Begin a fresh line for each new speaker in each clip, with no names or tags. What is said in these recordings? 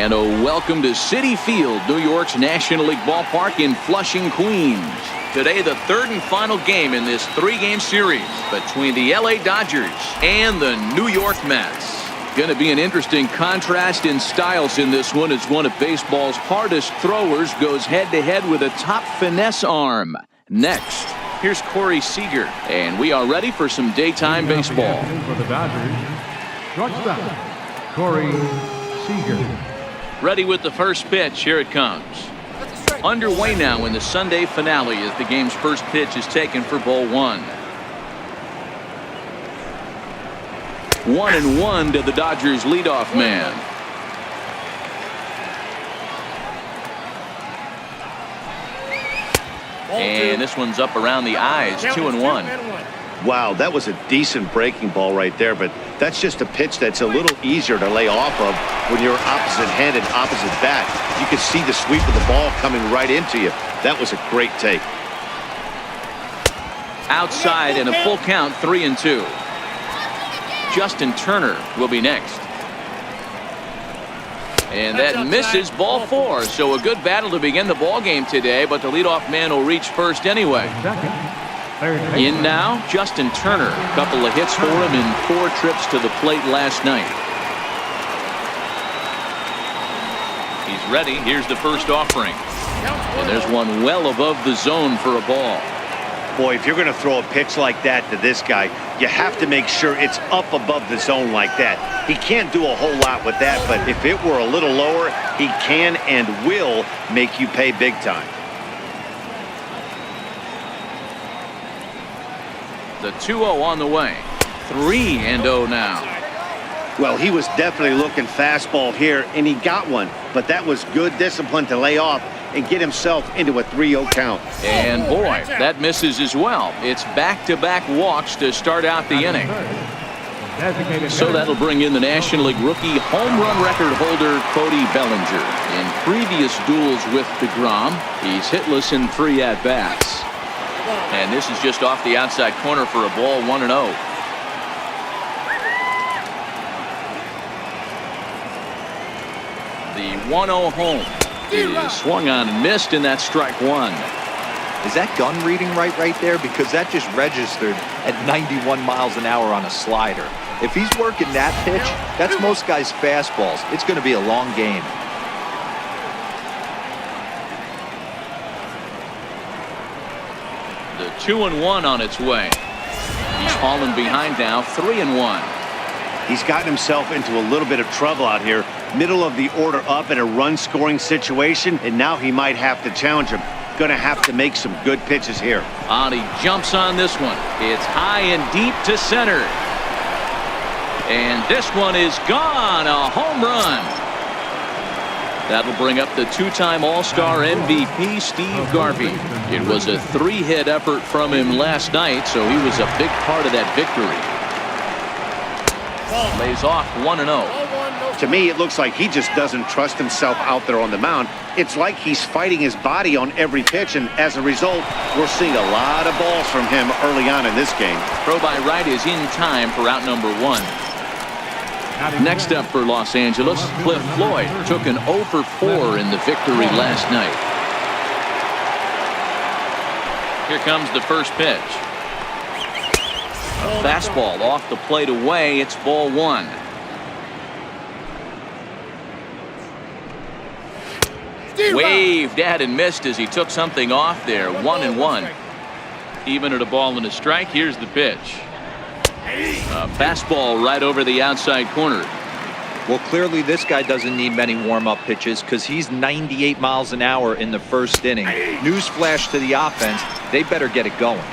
And a welcome to Citi Field, New York's National League ballpark in Flushing, Queens. Today, the third and final game in this three-game series between the LA Dodgers and the New York Mets. Going to be an interesting contrast in styles in this one as one of baseball's hardest throwers goes head-to-head with a top finesse arm. Next, here's Corey Seager, and we are ready for some daytime baseball.
For the Dodgers, shortstop, Corey Seager.
Ready with the first pitch. Here it comes. Underway now in the Sunday finale as the game's first pitch is taken for ball one. 1-1 to the Dodgers leadoff man. And this one's up around the eyes. 2-1.
Wow, that was a decent breaking ball right there, but that's just a pitch that's a little easier to lay off of when you're opposite-handed, opposite bat. You can see the sweep of the ball coming right into you. That was a great take.
Outside and a full count, 3-2. Justin Turner will be next. And that misses, ball four. So a good battle to begin the ball game today, but the leadoff man will reach first anyway. In now, Justin Turner. A couple of hits for him in 4 trips to the plate last night. He's ready. Here's the first offering. And there's one well above the zone for a ball.
Boy, if you're going to throw a pitch like that to this guy, you have to make sure it's up above the zone like that. He can't do a whole lot with that, but if it were a little lower, he can and will make you pay big time.
The 2-0 on the way. 3-0 now.
Well, he was definitely looking fastball here, and he got one. But that was good discipline to lay off and get himself into a 3-0 count.
And boy, that misses as well. It's back-to-back walks to start out the inning. So that'll bring in the National League rookie home run record holder Cody Bellinger. In previous duels with DeGrom, he's hitless in 3 at-bats. And this is just off the outside corner for a ball, 1-0. The 1-0 home is swung on and missed, and that's strike one.
Is that gun reading right there? Because that just registered at 91 miles an hour on a slider. If he's working that pitch, that's most guys' fastballs. It's going to be a long game.
The 2-1 on its way. He's fallen behind now, 3-1.
He's gotten himself into a little bit of trouble out here. Middle of the order up in a run-scoring situation, and now he might have to challenge him. Going to have to make some good pitches here.
He jumps on this one. It's high and deep to center. And this one is gone. A home run. That'll bring up the 2-time All-Star MVP, Steve Garvey. It was a 3-hit effort from him last night, so he was a big part of that victory. Lays off 1-0.
To me, it looks like he just doesn't trust himself out there on the mound. It's like he's fighting his body on every pitch, and as a result, we're seeing a lot of balls from him early on in this game.
Throw by right is in time for out number 1. Next up for Los Angeles, Cliff Floyd took an 0 for 4 in the victory last night. Here comes the first pitch. A fastball off the plate away. It's ball 1. Waved at and missed as he took something off there. 1-1. Even at a ball and a strike. Here's the pitch. A fastball right over the outside corner.
Well, clearly this guy doesn't need many warm-up pitches because he's 98 miles an hour in the first inning. Newsflash to the offense, they better get it going.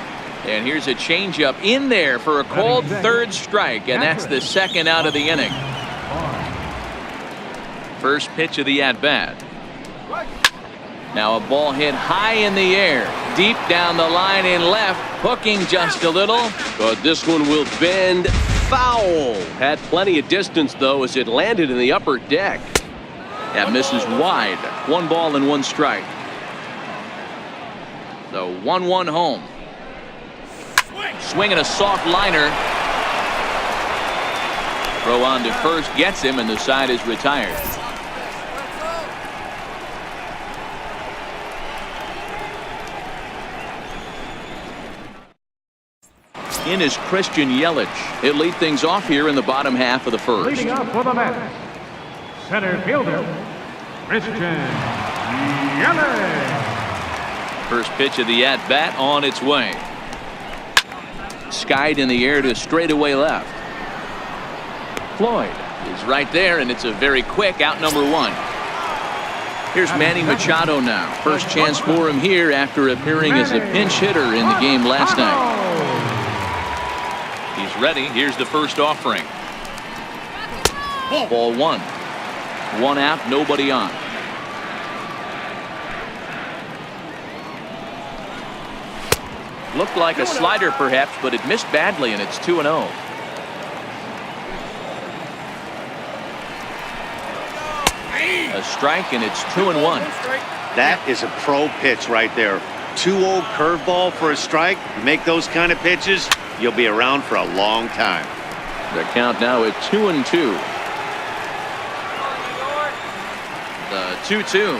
And here's a changeup in there for a called third strike, and that's the second out of the inning. First pitch of the at-bat. Now a ball hit high in the air, deep down the line in left, hooking just a little, but this one will bend foul. Had plenty of distance, though, as it landed in the upper deck. That misses wide. 1 ball and 1 strike. The 1-1 home. Swinging a soft liner. Throw on to first, gets him, and the side is retired. in is Christian Yelich. He'll lead things off here in the bottom half of the first.
Leading up for the Mets, center fielder, Christian Yelich.
First pitch of the at-bat on its way. Skied in the air to straightaway left. Floyd is right there, and it's a very quick out number one. Here's Manny Machado now. First chance for him here after appearing as a pinch hitter in the game last night. He's ready. Here's the first offering. Ball one. One out, nobody on. Looked like a slider perhaps, but it missed badly, and it's 2-0. A strike, and it's 2-1.
That is a pro pitch right there. 2-0 curveball for a strike. Make those kind of pitches, you'll be around for a long time.
The count now at 2-2. The 2-2.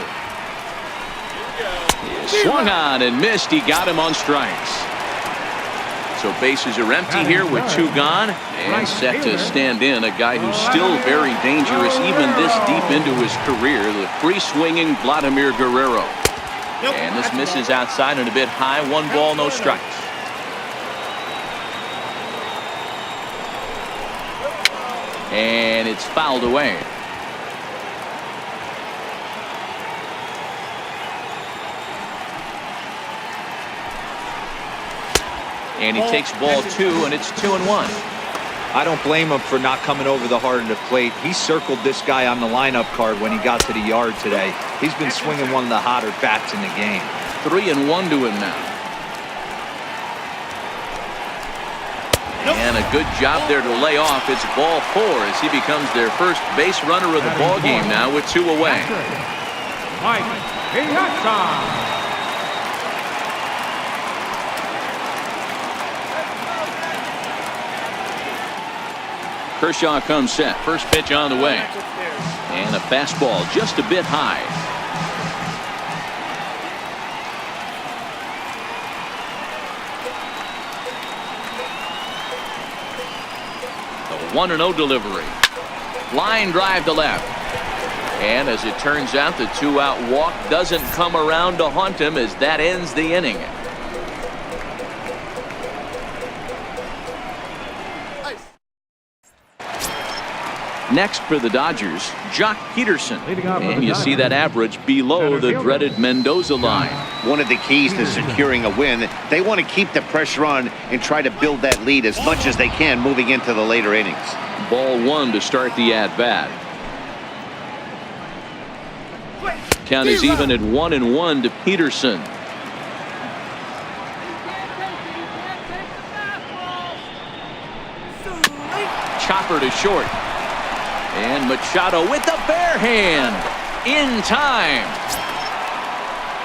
Swung on and missed. He got him on strikes. So bases are empty here with two gone, and set to stand in a guy who's still very dangerous even this deep into his career, the free-swinging Vladimir Guerrero. And this misses outside and a bit high. 1 ball, no strikes. And it's fouled away. And he takes ball 2, and it's 2-1.
I don't blame him for not coming over the hard of the plate. He circled this guy on the lineup card when he got to the yard today. He's been swinging one of the hotter bats in the game.
3-1 to him now. And a good job there to lay off. It's ball 4 as he becomes their first base runner of the ball game now with 2 away.
Mike Piazza.
Kershaw comes set. First pitch on the way. And a fastball just a bit high. The 1-0 delivery. Line drive to left. And as it turns out, the 2-out walk doesn't come around to haunt him as that ends the inning. Next for the Dodgers, Jock Peterson. And you see that average below the dreaded Mendoza line.
One of the keys to securing a win, they want to keep the pressure on and try to build that lead as much as they can moving into the later innings.
Ball 1 to start the at-bat. Count is even at 1-1 to Peterson. Chopper to short. And Machado with the bare hand in time.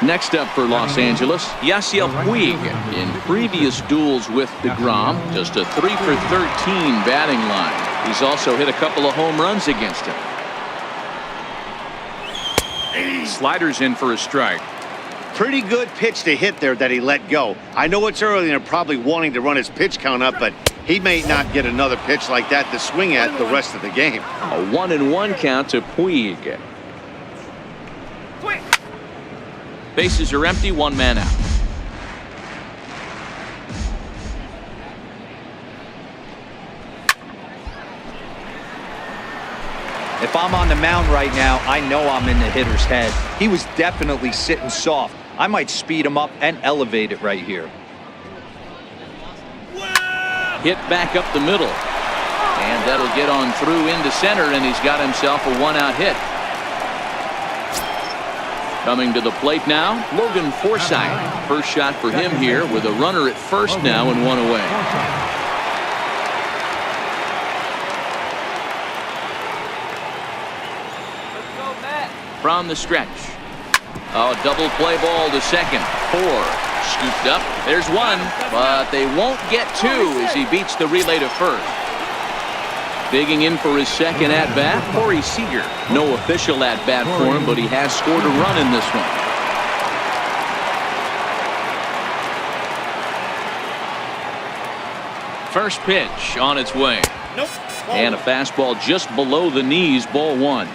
Next up for Los Angeles, Yasiel Puig. In previous duels with DeGrom, just a 3-for-13 batting line. He's also hit a couple of home runs against him. Sliders in for a strike.
Pretty good pitch to hit there that he let go. I know it's early and they're probably wanting to run his pitch count up, but he may not get another pitch like that to swing at the rest of the game.
A 1-1 count to Puig. Bases are empty, 1 man out.
If I'm on the mound right now, I know I'm in the hitter's head. He was definitely sitting soft. I might speed him up and elevate it right here.
Hit back up the middle. And that'll get on through into center, and he's got himself a 1-out hit. Coming to the plate now, Logan Forsythe. First shot for him here with a runner at first now and 1 away. From the stretch. A double play ball to second. 4. Scooped up. There's 1, but they won't get 2 as he beats the relay to first. Digging in for his second at-bat, Corey Seager. No official at-bat for him, but he has scored a run in this one. First pitch on its way. And a fastball just below the knees, ball 1.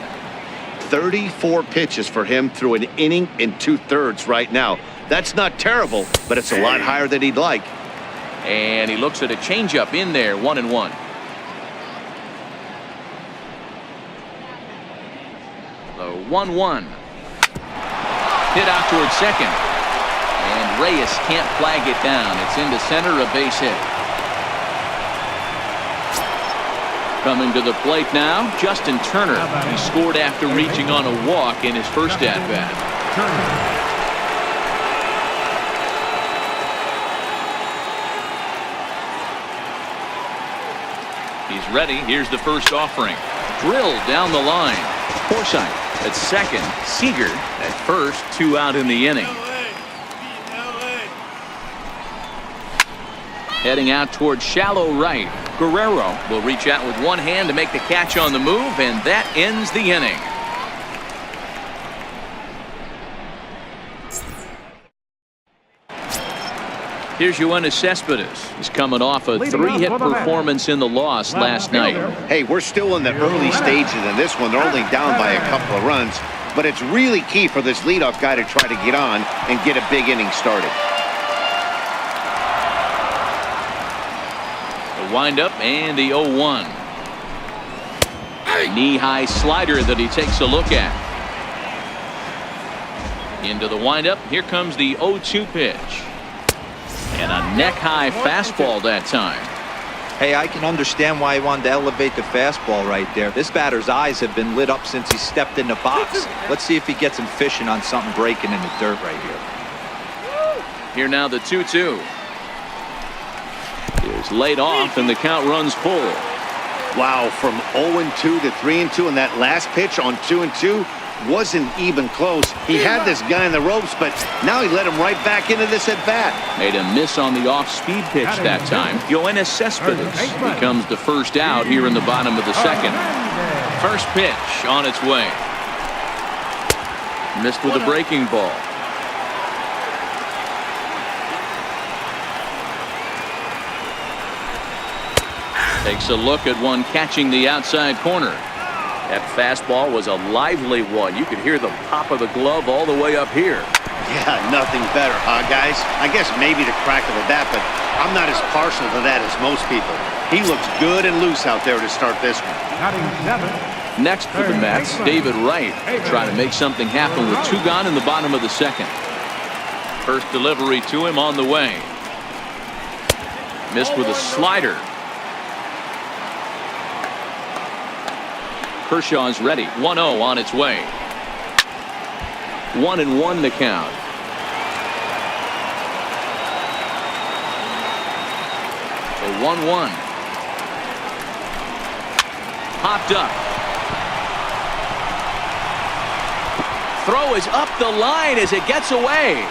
34 pitches for him through an inning and 2/3 right now. That's not terrible, but it's a lot higher than he'd like.
And he looks at a changeup in there, 1-1. The 1-1. Hit out towards second. And Reyes can't flag it down. It's into center, a base hit. Coming to the plate now, Justin Turner. He scored after reaching on a walk in his first at-bat. He's ready. Here's the first offering. Drilled down the line. Forsythe at second. Seager at first. 2 out in the inning. Heading out towards shallow right. Guerrero will reach out with one hand to make the catch on the move, and that ends the inning. Here's Yoenis Cespedes. He's coming off a 3-hit performance in the loss last night.
Hey, we're still in the early stages in this one. They're only down by a couple of runs, but it's really key for this leadoff guy to try to get on and get a big inning started.
Windup and the 0-1. Knee-high slider that he takes a look at. Into the windup. Here comes the 0-2 pitch. And a neck-high fastball that time.
Hey, I can understand why he wanted to elevate the fastball right there. This batter's eyes have been lit up since he stepped in the box. Let's see if he gets him fishing on something breaking in the dirt right here.
Here now the 2-2. Is laid off and the count runs full.
Wow, from 0-2 to 3-2, and that last pitch on 2-2 wasn't even close. He had this guy in the ropes, but now he let him right back into this at bat.
Made a miss on the off-speed pitch that time. Yoenis Cespedes becomes the first out here in the bottom of the second. First pitch on its way. Missed with a breaking ball. Takes a look at one catching the outside corner. That fastball was a lively one. You could hear the pop of the glove all the way up here.
Yeah, nothing better, huh, guys? I guess maybe the crack of the bat, but I'm not as partial to that as most people. He looks good and loose out there to start this one.
Next for the Mets, David Wright trying to make something happen with 2 gone in the bottom of the second. First delivery to him on the way. Missed with a slider. Kershaw's ready. 1-0 on its way. 1-1 the count. So 1-1. Popped up. Throw is up the line as it gets away.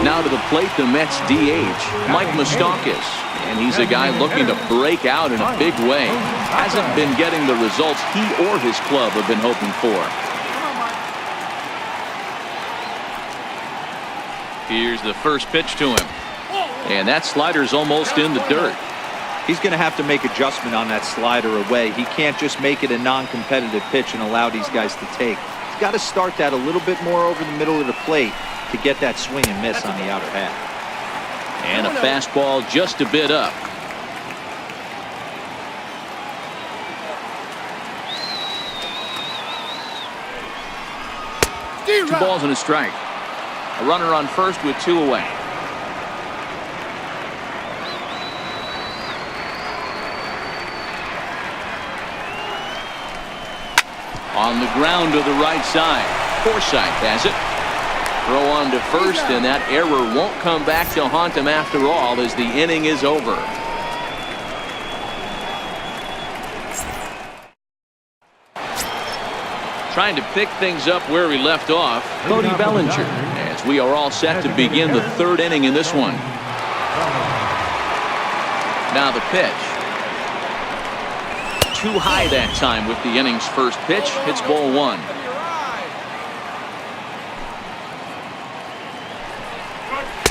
Now to the plate, the Mets DH, Mike Moustakas. And he's a guy looking to break out in a big way. Hasn't been getting the results he or his club have been hoping for. Here's the first pitch to him. And that slider's almost in the dirt.
He's going to have to make adjustment on that slider away. He can't just make it a non-competitive pitch and allow these guys to take. He's got to start that a little bit more over the middle of the plate to get that swing and miss on the outer half.
And a fastball just a bit up. Two balls and a strike. A runner on first with 2 away. On the ground to the right side. Forsythe has it. Throw on to first, and that error won't come back to haunt him after all as the inning is over. Trying to pick things up where we left off, Cody Bellinger, as we are all set to begin the 3rd inning in this one. Now the pitch. Too high that time with the inning's first pitch. It's ball 1.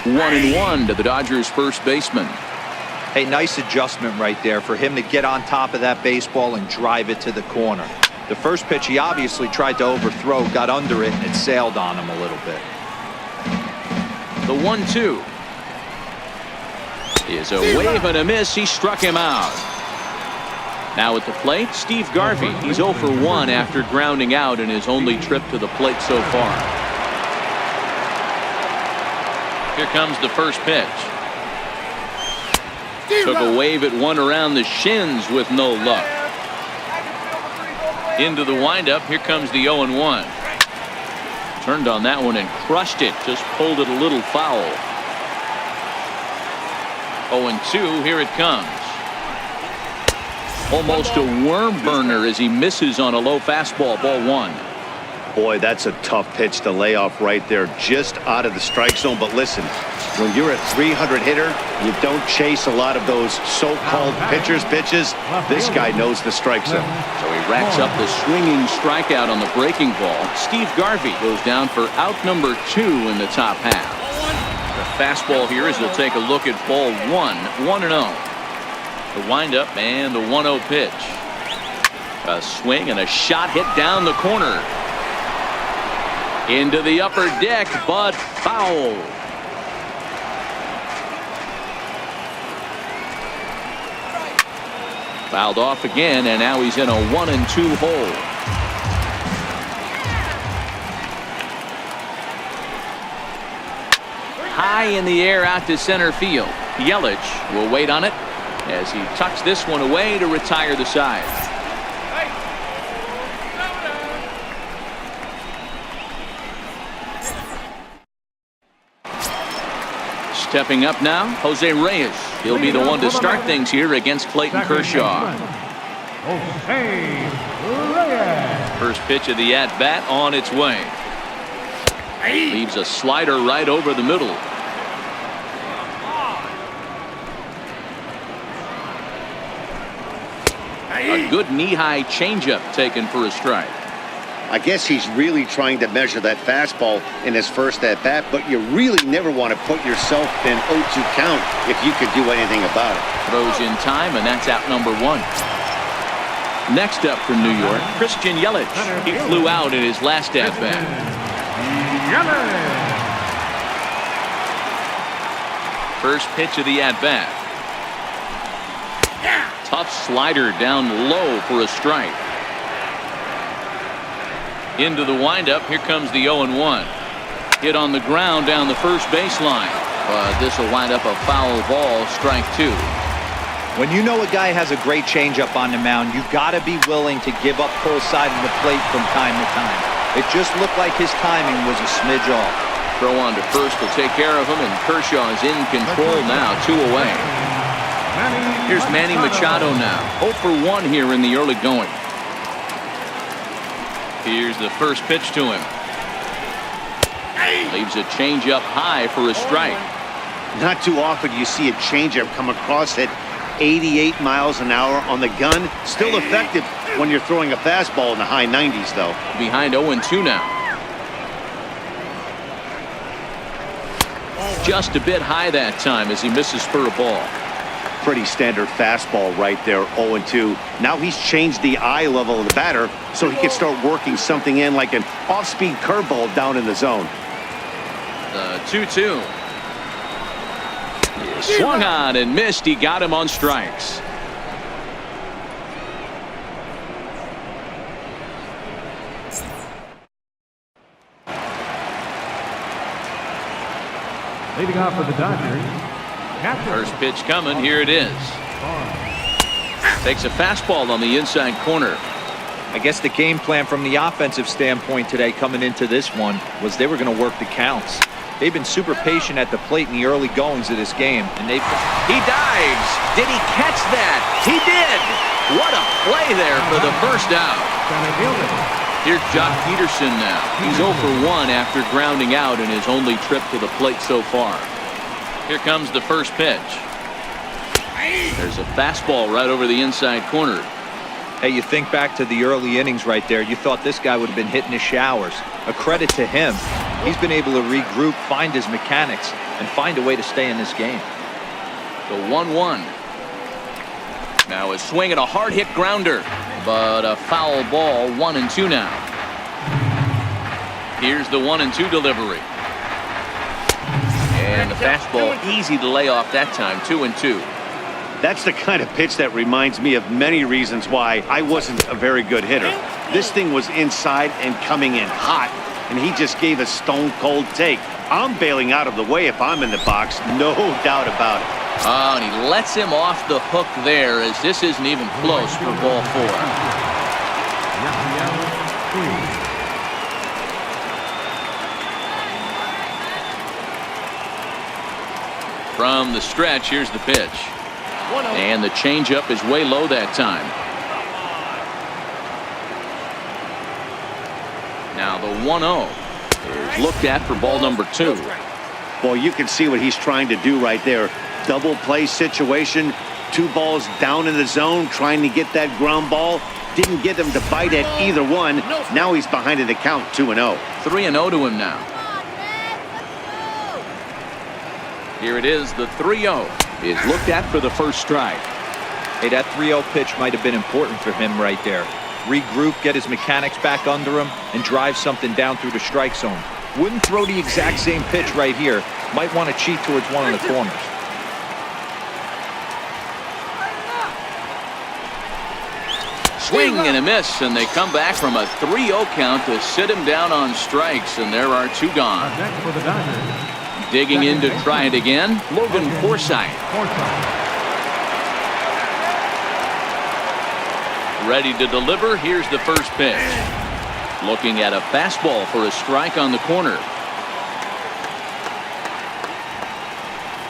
1-1 to the Dodgers first baseman.
Hey, nice adjustment right there for him to get on top of that baseball and drive it to the corner. The first pitch he obviously tried to overthrow, got under it, and it sailed on him a little bit.
The 1-2 is a wave and a miss. He struck him out. Now at the plate, Steve Garvey. He's 0 for 1 after grounding out in his only trip to the plate so far. Here comes the first pitch. Took a wave at one around the shins with no luck. Into the windup. Here comes the 0-1. Turned on that one and crushed it. Just pulled it a little foul. 0-2. Here it comes. Almost a worm burner as he misses on a low fastball. Ball 1.
Boy, that's a tough pitch to lay off right there, just out of the strike zone. But listen, when you're a 300 hitter, you don't chase a lot of those so-called pitcher's pitches. This guy knows the strike zone.
So he racks up the swinging strikeout on the breaking ball. Steve Garvey goes down for out number 2 in the top half. The fastball here as he'll take a look at ball 1. 1-0. The windup and the 1-0 pitch. A swing and a shot hit down the corner. Into the upper deck, but foul. Fouled off again, and now he's in a 1-2 hole. High in the air out to center field. Yelich will wait on it as he tucks this one away to retire the side. Stepping up now, Jose Reyes. He'll be the one to start things here against Clayton Kershaw.
Jose Reyes.
First pitch of the at-bat on its way. Leaves a slider right over the middle. A good knee-high changeup taken for a strike.
I guess he's really trying to measure that fastball in his first at-bat, but you really never want to put yourself in 0-2 count if you could do anything about it.
Throws in time, and that's out number 1. Next up from New York, Christian Yelich. He flew out in his last at-bat. First pitch of the at-bat. Tough slider down low for a strike. Into the windup. Here comes the 0-1. Hit on the ground down the first baseline. But this will wind up a foul ball. Strike 2.
When you know a guy has a great changeup on the mound, you got to be willing to give up full side of the plate from time to time. It just looked like his timing was a smidge off.
Throw on to first will take care of him, and Kershaw is in control now. 2 away. Here's Manny Machado now. 0 for 1 here in the early going. Here's the first pitch to him. Leaves a changeup high for a strike.
Not too often you see a changeup come across at 88 miles an hour on the gun. Still effective when you're throwing a fastball in the high 90s, though.
Behind 0-2 now. Just a bit high that time as he misses for a ball.
Pretty standard fastball right there, 0-2. Now he's changed the eye level of the batter so he can start working something in like an off-speed curveball down in the zone.
The 2-2. Swung on and missed. He got him on strikes.
Leading off for the Dodgers.
First pitch coming. Here it is. Takes a fastball on the inside corner.
I guess the game plan from the offensive standpoint today coming into this one was they were going to work the counts. They've been super patient at the plate in the early goings of this game, and they've.
He dives. Did he catch that? He did. What a play there for the first out. Here's Jock Peterson now. He's 0 for 1 after grounding out in his only trip to the plate so far. Here comes the first pitch. There's a fastball right over the inside corner.
Hey, you think back to the early innings right there. You thought this guy would have been hitting his showers. A credit to him. He's been able to regroup, find his mechanics, and find a way to stay in this game.
The 1-1. Now a swing and a hard hit grounder, but a foul ball. 1-2 now. Here's the 1-2 delivery. And the fastball easy to lay off that time. 2-2.
That's the kind of pitch that reminds me of many reasons why I wasn't a very good hitter. This thing was inside and coming in hot, and he just gave a stone-cold take. I'm bailing out of the way if I'm in the box, no doubt about it.
Oh, and he lets him off the hook there, as this isn't even close for ball 4. From the stretch, here's the pitch. And the changeup is way low that time. Now the 1-0 is looked at for ball number 2.
Boy, you can see what he's trying to do right there. Double play situation, 2 balls down in the zone, trying to get that ground ball. Didn't get him to bite at either one. Now he's behind in the count, 2-0.
3-0 to him now. Here it is, the 3-0 is looked at for the first strike.
Hey, that 3-0 pitch might have been important for him right there. Regroup, get his mechanics back under him, and drive something down through the strike zone. Wouldn't throw the exact same pitch right here. Might want to cheat towards one of the corners.
Swing and a miss, and they come back from a 3-0 count to sit him down on strikes, and there are 2 gone.
Next for the Dodgers.
Digging in to try it again, Logan Forsythe. Ready to deliver. Here's the first pitch. Looking at a fastball for a strike on the corner.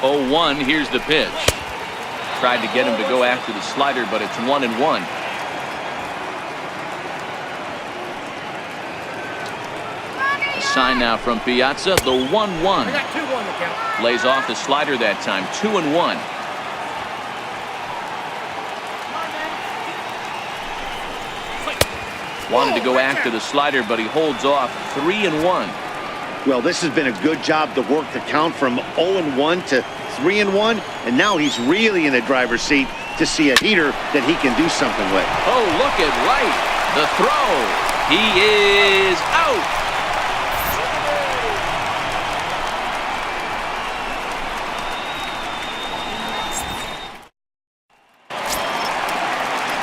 0-1. Here's the pitch. Tried to get him to go after the slider, but it's 1-1. A sign now from Piazza. The 1-1. Lays off the slider that time. 2-1. Wanted to go after the slider, but he holds off. 3-1.
Well, this has been a good job to work the count from 0-1 to 3-1, and now he's really in the driver's seat to see a heater that he can do something with.
Oh, look at right. The throw. He is out.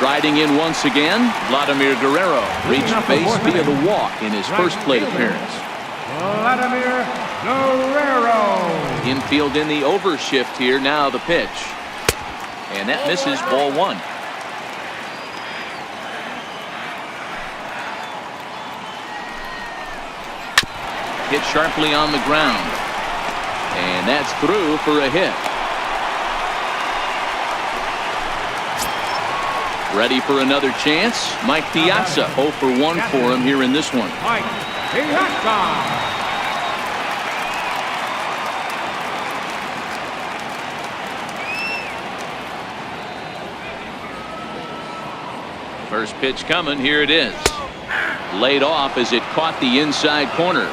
Riding in once again, Vladimir Guerrero reached base via the walk in his first plate appearance.
Vladimir Guerrero.
Infield in the overshift here. Now the pitch. And that misses. Ball 1. Hit sharply on the ground. And that's through for a hit. Ready for another chance. Mike Piazza 0 for 1 for him here in this one.
Mike Piazza.
First pitch coming. Here it is. Laid off as it caught the inside corner.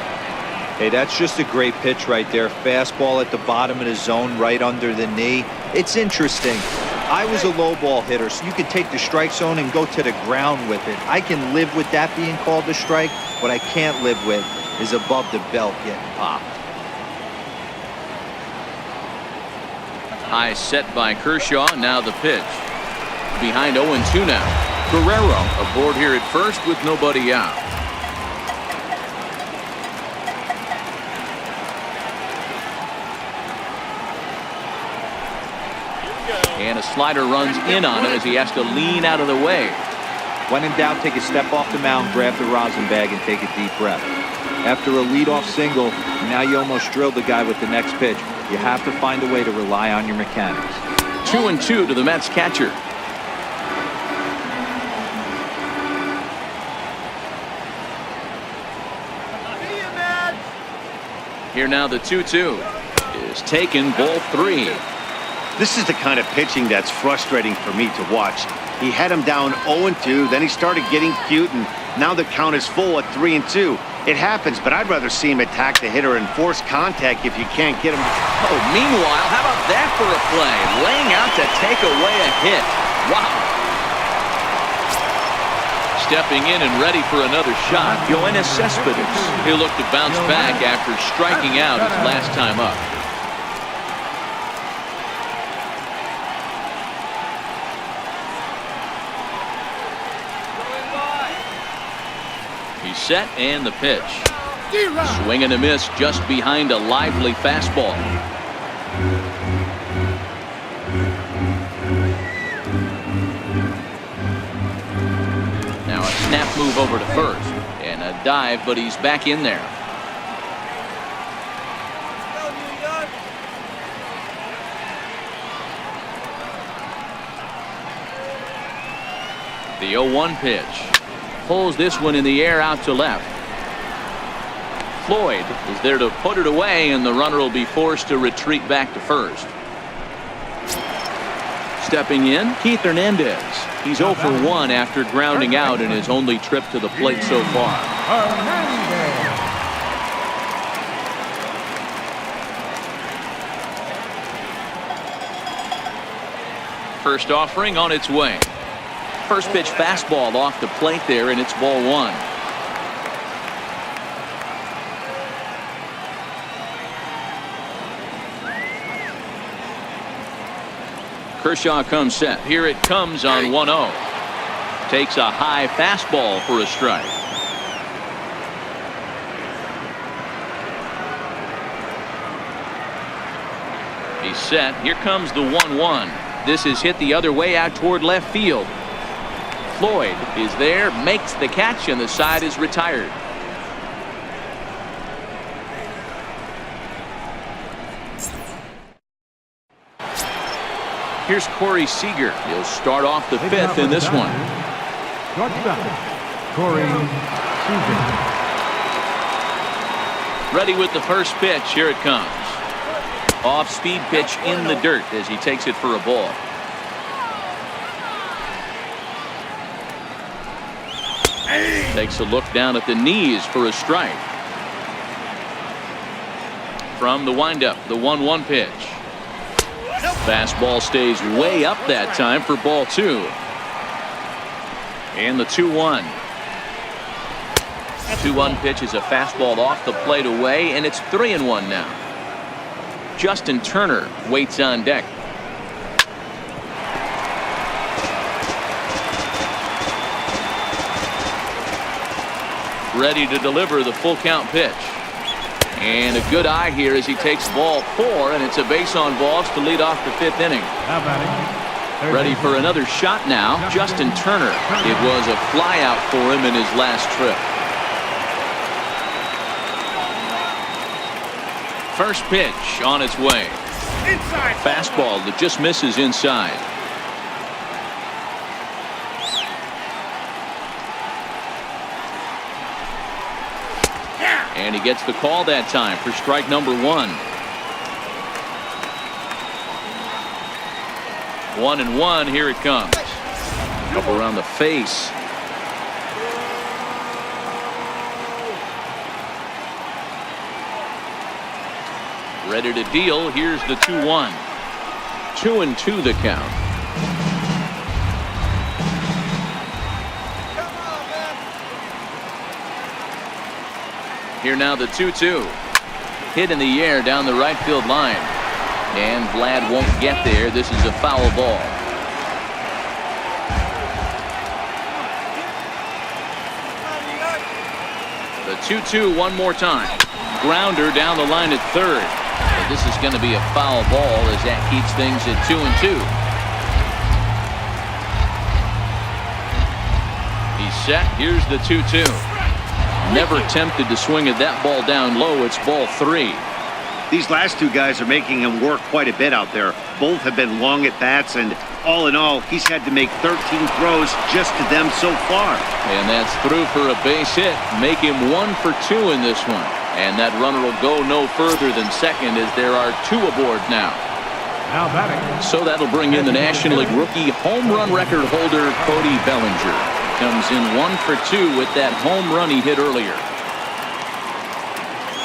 Hey, that's just a great pitch right there. Fastball at the bottom of the zone, right under the knee. It's interesting. I was a low ball hitter, so you could take the strike zone and go to the ground with it. I can live with that being called a strike. What I can't live with is above the belt getting popped.
High set by Kershaw. Now the pitch. Behind 0-2 now. Guerrero aboard here at first with nobody out. And a slider runs in on him as he has to lean out of the way.
When in doubt, take a step off the mound, grab the rosin bag, and take a deep breath. After a leadoff single, now you almost drilled the guy with the next pitch. You have to find a way to rely on your mechanics.
2-2 to the Mets catcher. Here now the 2-2 is taken. Ball 3.
This is the kind of pitching that's frustrating for me to watch. He had him down 0-2, then he started getting cute and Now the count is full at 3-2. It happens, but I'd rather see him attack the hitter and force contact if you can't get him.
Oh, meanwhile, how about that for a play? Laying out to take away a hit. Wow. Stepping in and ready for another shot, Yoenis Cespedes. He'll look to bounce back after striking out his last time up. He's set and the pitch. Swing and a miss just behind a lively fastball. Now a snap move over to first and a dive, but he's back in there. The 0-1 pitch. Pulls this one in the air out to left. Floyd is there to put it away, and the runner will be forced to retreat back to first. Stepping in, Keith Hernandez. He's 0 for 1 after grounding out in his only trip to the plate so far. First offering on its way. First pitch fastball off the plate there, and it's ball 1. Kershaw comes set. Here it comes on 1-0. Takes a high fastball for a strike. He's set. Here comes the 1-1. This is hit the other way out toward left field. Floyd is there, makes the catch, and the side is retired. Here's Corey Seager. He'll start off the 5th in this one.
Corey Seager.
Ready with the first pitch. Here it comes. Off-speed pitch in the dirt as he takes it for a ball. Takes a look down at the knees for a strike. From the windup, the 1-1 pitch. Fastball stays way up that time for ball 2. And the 2-1. 2-1 pitch is a fastball off the plate away, and it's 3-1 now. Justin Turner waits on deck. Ready to deliver the full count pitch. And a good eye here as he takes ball 4, and it's a base on balls to lead off the 5th inning. Ready for another shot now, Justin Turner. It was a fly out for him in his last trip. First pitch on its way. Inside. Fastball that just misses inside. And he gets the call that time for strike number 1. 1-1. Here it comes. Up around the face. Ready to deal. Here's the 2-1. 2-2 the count. Here now the 2-2. Hit in the air down the right field line. And Vlad won't get there. This is a foul ball. The 2-2 one more time. Grounder down the line at third. But this is going to be a foul ball as that keeps things at 2-2. He's set. Here's the 2-2. Never tempted to swing at that ball down low. It's ball 3.
These last two guys are making him work quite a bit out there. Both have been long at bats, and all in all, he's had to make 13 throws just to them so far.
And that's through for a base hit. Make him 1 for 2 in this one. And that runner will go no further than second as there are 2 aboard now.
Now batting.
So that'll bring in the National League rookie home run record holder, Cody Bellinger. Comes in 1 for 2 with that home run he hit earlier.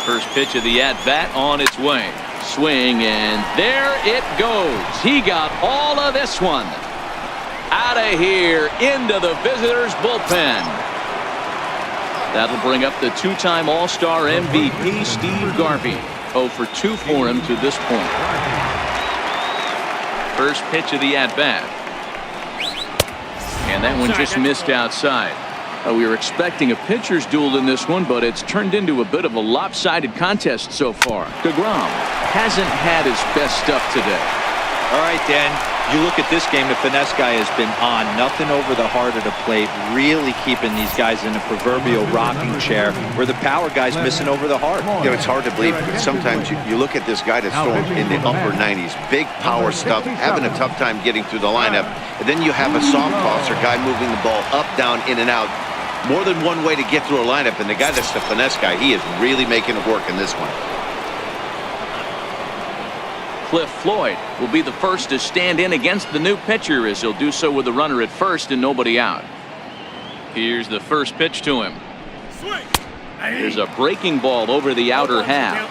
First pitch of the at-bat on its way. Swing, and there it goes. He got all of this one. Out of here into the visitors' bullpen. That'll bring up the two-time All-Star MVP Steve Garvey. 0 for 2 for him to this point. First pitch of the at-bat. And that one just missed outside. We were expecting a pitcher's duel in this one, but it's turned into a bit of a lopsided contest so far. DeGrom hasn't had his best stuff today.
All right, Dan, you look at this game, the finesse guy has been on. Nothing over the heart of the plate, really keeping these guys in a proverbial rocking chair, where the power guy's missing over the heart.
You know, it's hard to believe. Sometimes you look at this guy that's throwing in the upper 90s, big power stuff, having a tough time getting through the lineup. And then you have a soft tosser guy moving the ball up, down, in and out. More than one way to get through a lineup, and the guy that's the finesse guy, he is really making it work in this one.
Cliff Floyd will be the first to stand in against the new pitcher, as he'll do so with a runner at first and nobody out. Here's the first pitch to him. There's a breaking ball over the outer half.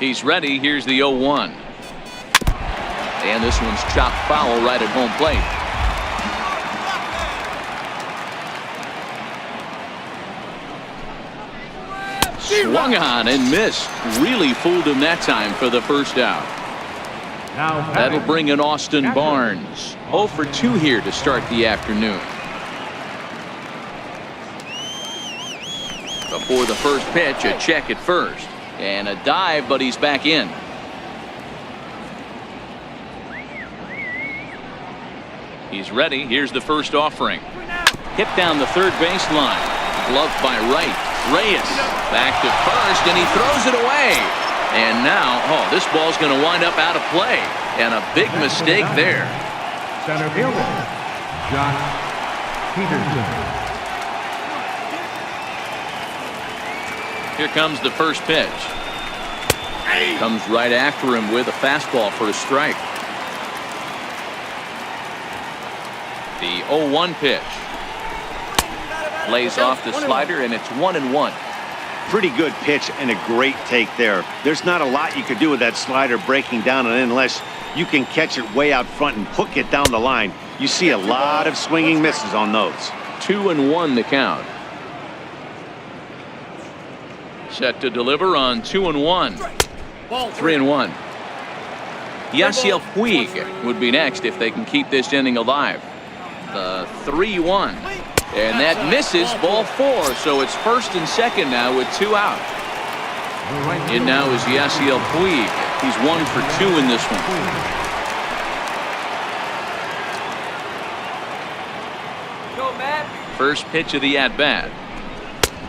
He's ready. Here's the 0-1. And this one's chopped foul right at home plate. Swung on and missed. Really fooled him that time for the first out. That'll bring in Austin Barnes. 0 for 2 here to start the afternoon. Before the first pitch, a check at first. And a dive, but he's back in. He's ready. Here's the first offering. Hit down the third baseline. Gloved by Wright. Reyes back to first, and he throws it away. And now, this ball's going to wind up out of play. And a big mistake there.
Center fielder, Josh Peterson.
Here comes the first pitch. Comes right after him with a fastball for a strike. The 0-1 pitch. Lays off the slider, and it's 1-1.
Pretty good pitch and a great take there. There's not a lot you could do with that slider breaking down, and unless you can catch it way out front and hook it down the line, you see a lot of swinging misses on those.
2-1 the count. Set to deliver on 2-1. 3-1. Yasiel Puig would be next if they can keep this inning alive. The 3-1. And that misses, ball 4, so it's first and second now with 2 out. In now is Yasiel Puig. He's 1 for 2 in this one. First pitch of the at-bat.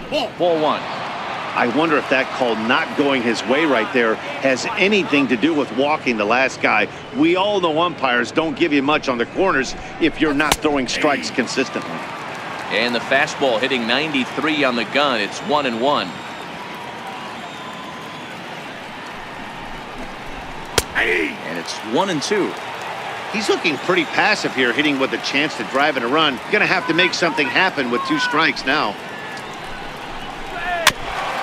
Ball 1.
I wonder if that call not going his way right there has anything to do with walking the last guy. We all know umpires don't give you much on the corners if you're not throwing strikes consistently.
And the fastball hitting 93 on the gun. It's 1-1. And it's 1-2.
He's looking pretty passive here, hitting with a chance to drive and a run. Going to have to make something happen with 2 strikes now.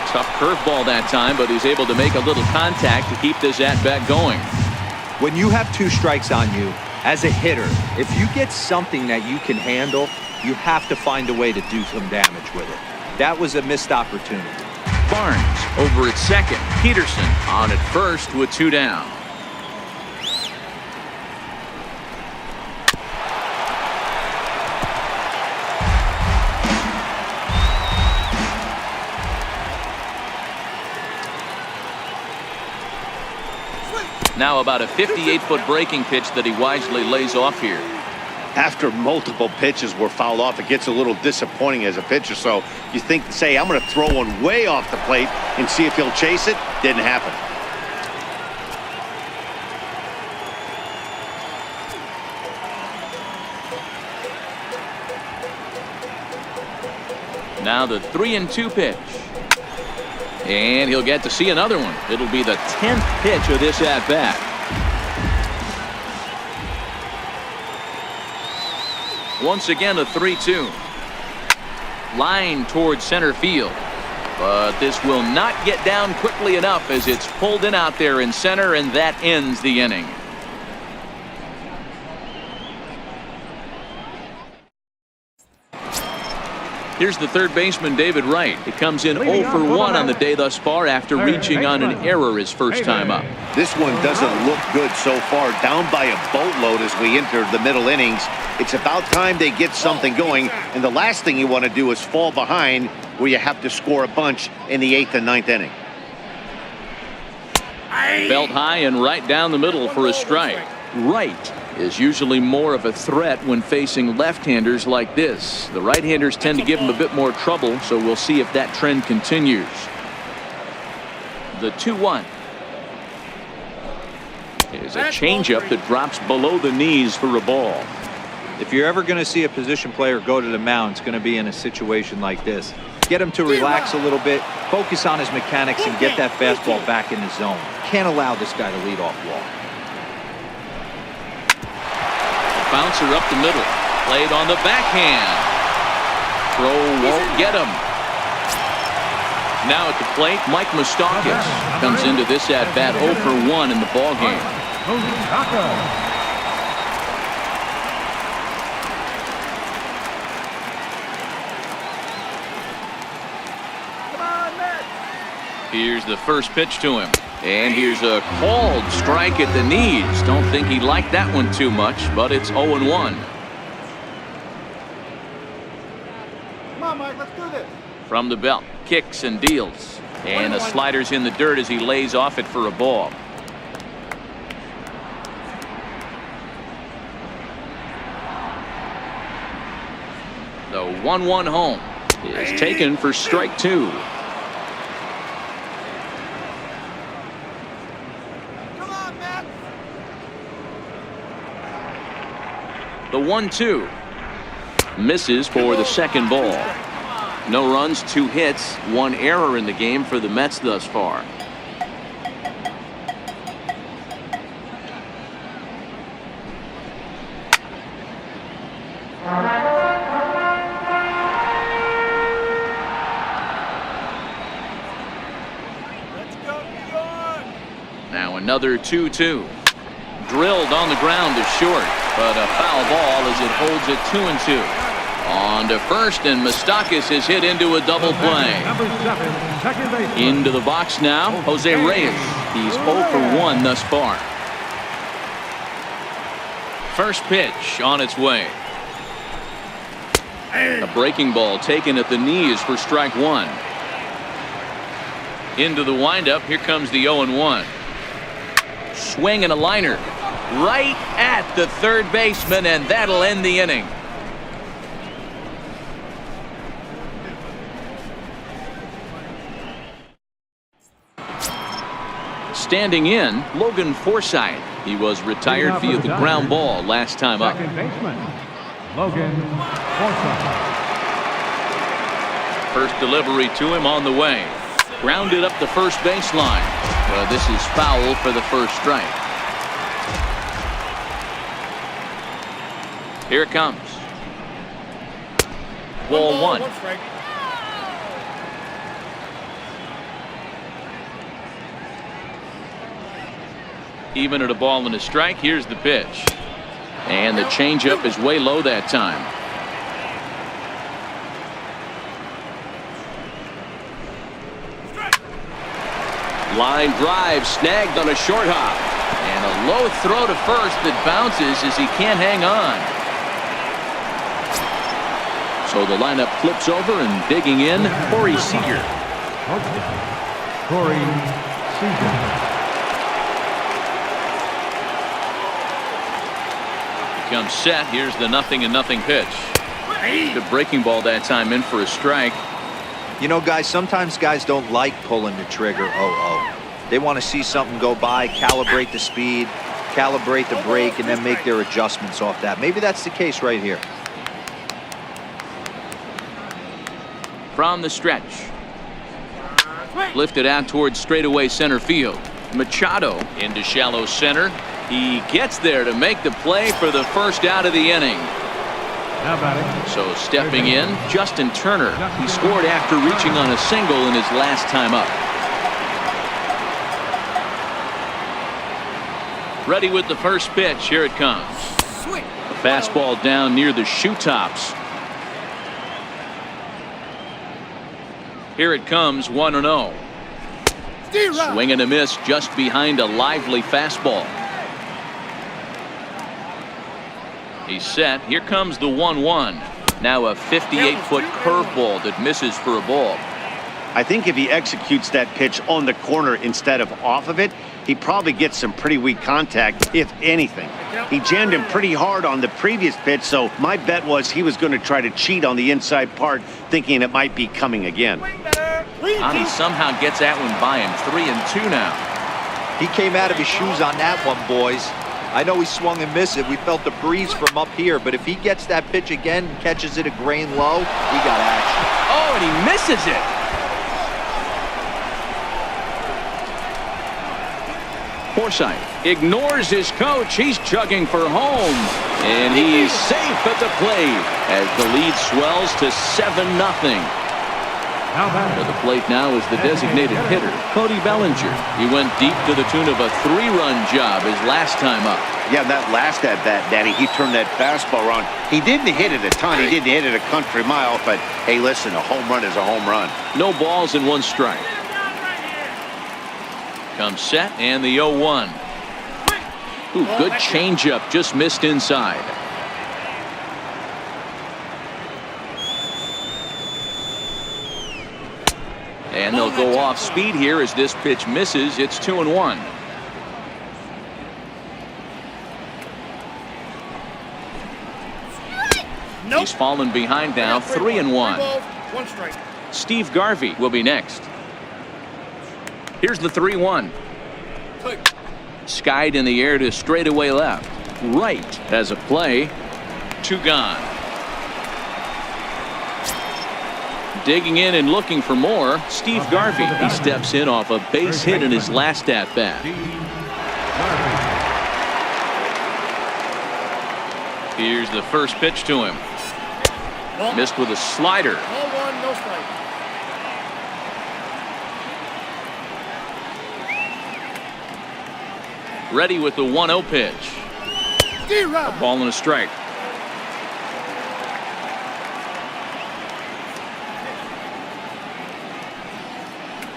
Tough curveball that time, but he's able to make a little contact to keep this at-bat going.
When you have 2 strikes on you, as a hitter, if you get something that you can handle, you have to find a way to do some damage with it. That was a missed opportunity.
Barnes over at second. Peterson on at first with 2 down. Now about a 58-foot breaking pitch that he wisely lays off here.
After multiple pitches were fouled off, it gets a little disappointing as a pitcher. So you think, say, I'm going to throw one way off the plate and see if he'll chase it. Didn't happen.
Now the 3-2 pitch. And he'll get to see another one. It'll be the 10th pitch of this at-bat. Once again, a 3-2. Line towards center field. But this will not get down quickly enough as it's pulled in out there in center, and that ends the inning. Here's the third baseman, David Wright. He comes in 0 for 1 on the day thus far after reaching on an error his first time up.
This one doesn't look good so far. Down by a boatload as we enter the middle innings. It's about time they get something going, and the last thing you want to do is fall behind where you have to score a bunch in the 8th and 9th inning.
Belt high and right down the middle for a strike. Wright is usually more of a threat when facing left-handers like this. The right-handers tend to give him a bit more trouble, so we'll see if that trend continues. The 2-1 is a changeup that drops below the knees for a ball.
If you're ever going to see a position player go to the mound, it's going to be in a situation like this. Get him to relax a little bit, focus on his mechanics, and get that fastball back in the zone. Can't allow this guy to lead off walk.
Bouncer up the middle. Played on the backhand. Throw won't get him. Now at the plate, Mike Moustakas comes into this at-bat 0 for 1 in the ballgame. Here's the first pitch to him. And here's a called strike at the knees. Don't think he liked that one too much, but it's 0-1.
Come on, Mike, let's do this.
From the belt, kicks and deals. And the slider's in the dirt as he lays off it for a ball. The 1-1 home is taken for strike 2. The 1-2 misses for the second ball. No runs, 2 hits, 1 error in the game for the Mets thus far. Now another 2-2. Drilled on the ground to short, but a foul ball as it holds it 2-2. On to first, and Moustakas is hit into a double play.
Number 7, second base.
Into the box now, Jose Reyes. He's 0 for 1 thus far. First pitch on its way. A breaking ball taken at the knees for strike 1. Into the windup, here comes the 0-1. Swing and a liner right at the third baseman, and that'll end the inning. Standing in, Logan Forsythe. He was retired via the ground ball last time up.
Second baseman, Logan Forsythe.
First delivery to him on the way. Grounded up the first baseline. Well, this is foul for the first strike. Here it comes. Ball 1. Even at a ball and a strike, here's the pitch. And the changeup is way low that time. Line drive snagged on a short hop. And a low throw to first that bounces as he can't hang on. So the lineup flips over, and digging in, Corey Seager.
Corey Seager.
Comes set. Here's the 0-0 pitch. The breaking ball that time in for a strike.
You know, guys, sometimes guys don't like pulling the trigger 0-0. They want to see something go by, calibrate the speed, calibrate the brake, and then make their adjustments off that. Maybe that's the case right here.
From the stretch. Lifted out towards straightaway center field. Machado into shallow center. He gets there to make the play for the first out of the inning.
Now batting.
So stepping in, Justin Turner. He scored after reaching on a single in his last time up. Ready with the first pitch. Here it comes. A fastball down near the shoe tops. Here it comes, 1-0. Swing and a miss just behind a lively fastball. He's set. Here comes the 1-1. Now a 58-foot curveball that misses for a ball.
I think if he executes that pitch on the corner instead of off of it, he probably gets some pretty weak contact, if anything. He jammed him pretty hard on the previous pitch, so my bet was he was going to try to cheat on the inside part, thinking it might be coming again.
He somehow gets that one by him. 3-2 now.
He came out of his shoes on that one, boys. I know he swung and missed it. We felt the breeze from up here, but if he gets that pitch again and catches it a grain low, he got action.
Oh, and he misses it. Forsythe ignores his coach. He's chugging for home, and he's safe at the plate as the lead swells to 7-0.
Now batting.
To the plate now is the designated hitter, Cody Bellinger. He went deep to the tune of a 3-run job his last time up.
Yeah, that last at bat, Danny, he turned that fastball around. He didn't hit it a ton. He didn't hit it a country mile, but hey, listen, a home run is a home run.
No balls and 1 strike. Comes set and the 0-1. Ooh, good changeup, just missed inside. And they'll go off speed here as this pitch misses. It's 2-1. He's fallen behind now, 3-1.
1 strike.
Steve Garvey will be next. Here's the 3-1. Skied in the air to straightaway left. Right has a play. 2 gone. Digging in and looking for more, Steve Garvey. He steps in off a base hit in his last at-bat. Here's the first pitch to him. Missed with a slider.
Ball 1, no strike.
Ready with the 1-0 pitch. A ball and a strike.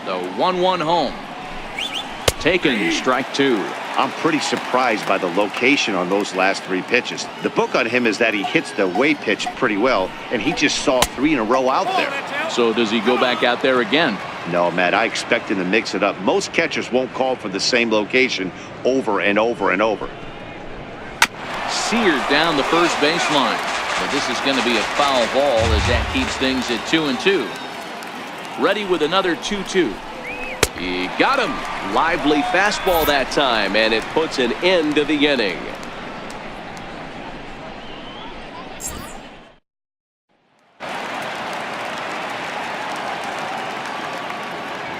The 1-1 home. Taken, strike 2.
I'm pretty surprised by the location on those last 3 pitches. The book on him is that he hits the away pitch pretty well, and he just saw 3 in a row out there.
So does he go back out there again?
No, Matt, I expect him to mix it up. Most catchers won't call for the same location over and over and over.
Seared down the first baseline. But this is going to be a foul ball as that keeps things at 2-2. Ready with another 2-2. He got him. Lively fastball that time, and it puts an end to the inning.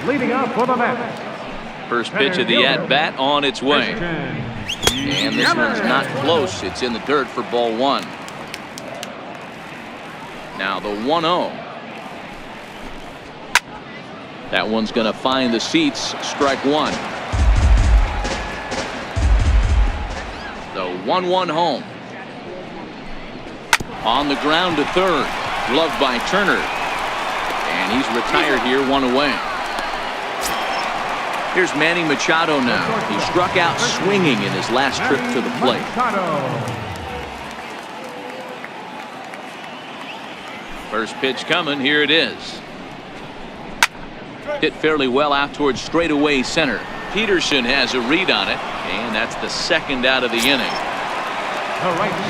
Leading up for the Mets.
First pitch of the at-bat on its way. And this one's not close. It's in the dirt for ball 1. Now the 1-0. That one's going to find the seats. Strike 1. The 1-1 home. On the ground to third. Gloved by Turner. And he's retired here, 1 away. Here's Manny Machado now. He struck out swinging in his last trip to the plate. First pitch coming. Here it is. Hit fairly well out towards straightaway center. Peterson has a read on it, and that's the second out of the inning.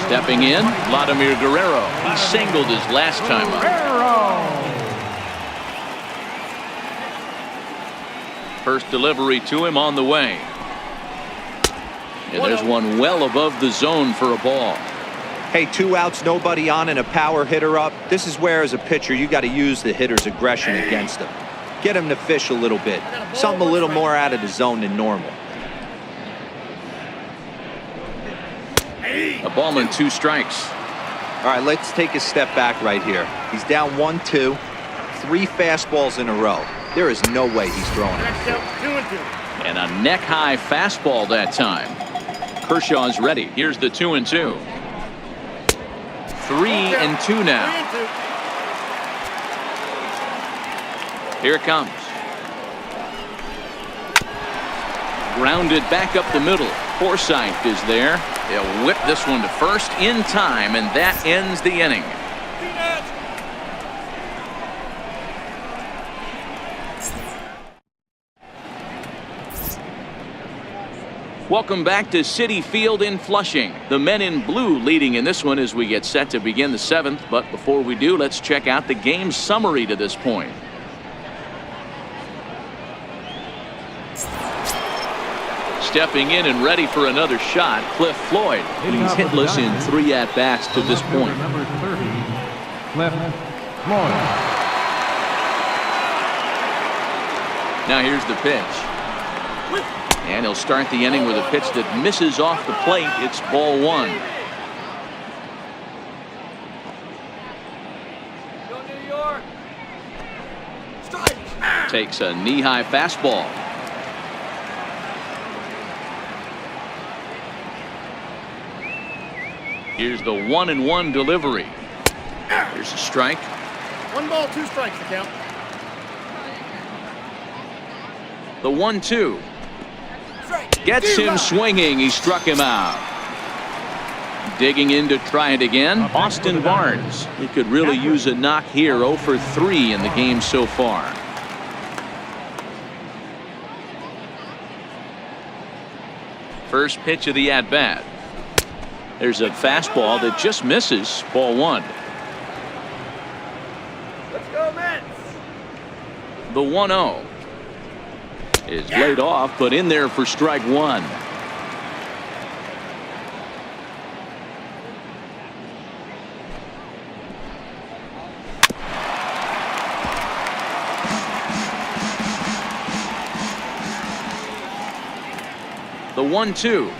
Stepping in, Vladimir Guerrero. He singled his last time up. First delivery to him on the way. And there's one well above the zone for a ball.
Hey, 2 outs, nobody on, and a power hitter up. This is where, as a pitcher, you got to use the hitter's aggression against him. Get him to fish a little bit. Something a little more out of the zone than normal.
A ball and 2 strikes.
All right, let's take a step back right here. He's down 1-2, 3 fastballs in a row. There is no way he's throwing it.
Next out, 2-2.
And a neck-high fastball that time. Kershaw's ready. Here's the 2-2. 3-2 now.
3-2.
Here it comes. Grounded back up the middle. Forsythe is there. They'll whip this one to first in time, and that ends the inning. Welcome back to Citi Field in Flushing. The men in blue leading in this one as we get set to begin the 7th. But before we do, let's check out the game summary to this point. Stepping in and ready for another shot, Cliff Floyd. He's hitless in 3 at-bats to this point.
Number 30, Cliff Floyd.
Now here's the pitch. And he'll start the inning with a pitch that misses off the plate. It's ball 1.
Go New York. Strike.
Takes a knee-high fastball. Here's the 1-1 delivery. Here's a strike.
1 ball, 2 strikes to count.
The 1-2. Gets him swinging. He struck him out. Digging in to try it again, Austin Barnes. He could really use a knock here. 0 for 3 in the game so far. First pitch of the at-bat. There's a fastball that just misses. Ball 1.
Let's go, Mets.
The 1-0 is laid off, but in there for strike 1. The 1-2